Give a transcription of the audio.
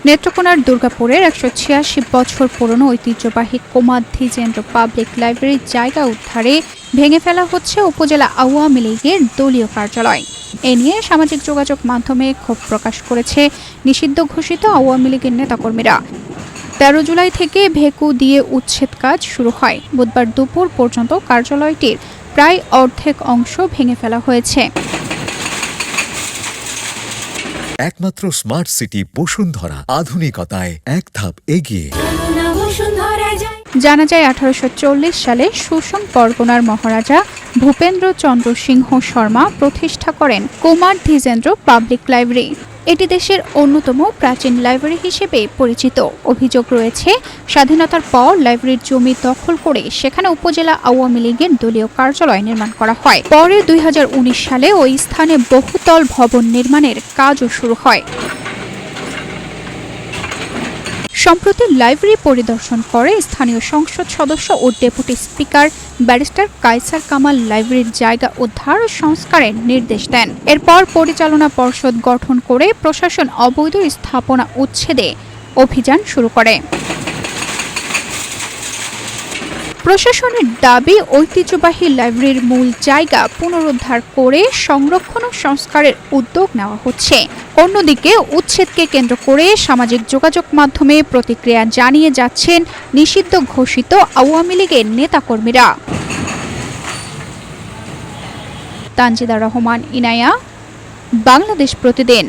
নেত্রকোনার দুর্গাপুরের ১৮৬ বছর পুরনো ঐতিহ্যবাহী কুমার দ্বিজেন্দ্র পাবলিক লাইব্রেরির জায়গা উদ্ধারে ভেঙে ফেলা হচ্ছে উপজেলা আওয়ামী লীগের দলীয় কার্যালয়। এ নিয়ে সামাজিক যোগাযোগ মাধ্যমে ক্ষোভ প্রকাশ করেছে নিষিদ্ধ ঘোষিত আওয়ামী লীগের নেতাকর্মীরা। ১৩ জুলাই থেকে ভেকু দিয়ে উচ্ছেদ কাজ শুরু হয়। বুধবার দুপুর পর্যন্ত কার্যালয়টির প্রায় অর্ধেক অংশ ভেঙে ফেলা হয়েছে। একমাত্র স্মার্ট সিটি বসুন্ধরা, আধুনিকতায় এক ধাপ এগিয়ে। জানা যায় ১৮৪০ সালে সুসং পরগনার মহারাজা ভূপেন্দ্র চন্দ্র সিংহ শর্মা প্রতিষ্ঠা করেন কুমার দ্বিজেন্দ্র পাবলিক লাইব্রেরি। এটি দেশের অন্যতম প্রাচীন লাইব্রেরি হিসেবে পরিচিত। অভিযোগ রয়েছে, স্বাধীনতার পর লাইব্রেরির জমি দখল করে সেখানে উপজেলা আওয়ামী লীগের দলীয় কার্যালয় নির্মাণ করা হয়। পরে ২০১৯ সালে ওই স্থানে বহুতল ভবন নির্মাণের কাজও শুরু হয়। সম্প্রতি লাইব্রেরি পরিদর্শন করে স্থানীয় সংসদ সদস্য ও deputy speaker barrister Kaisar Kamal লাইব্রেরির জায়গা উদ্ধার ও সংস্কারের নির্দেশ দেন। এরপর পরিচালনা পর্ষদ গঠন করে প্রশাসন অবৈধ স্থাপনা উচ্ছেদে অভিযান শুরু করে। প্রশাসনের দাবি, ঐতিহ্যবাহী লাইব্রেরির মূল জায়গা পুনরুদ্ধার করে সংরক্ষণ ও সংস্কারের উদ্যোগ নেওয়া হচ্ছে। অন্যদিকে উচ্ছেদকে কেন্দ্র করে সামাজিক যোগাযোগ মাধ্যমে প্রতিক্রিয়া জানিয়ে যাচ্ছেন নিষিদ্ধ ঘোষিত আওয়ামী লীগের নেতাকর্মীরা। তানজিদা রহমান, ইনায়া, বাংলাদেশ প্রতিদিন।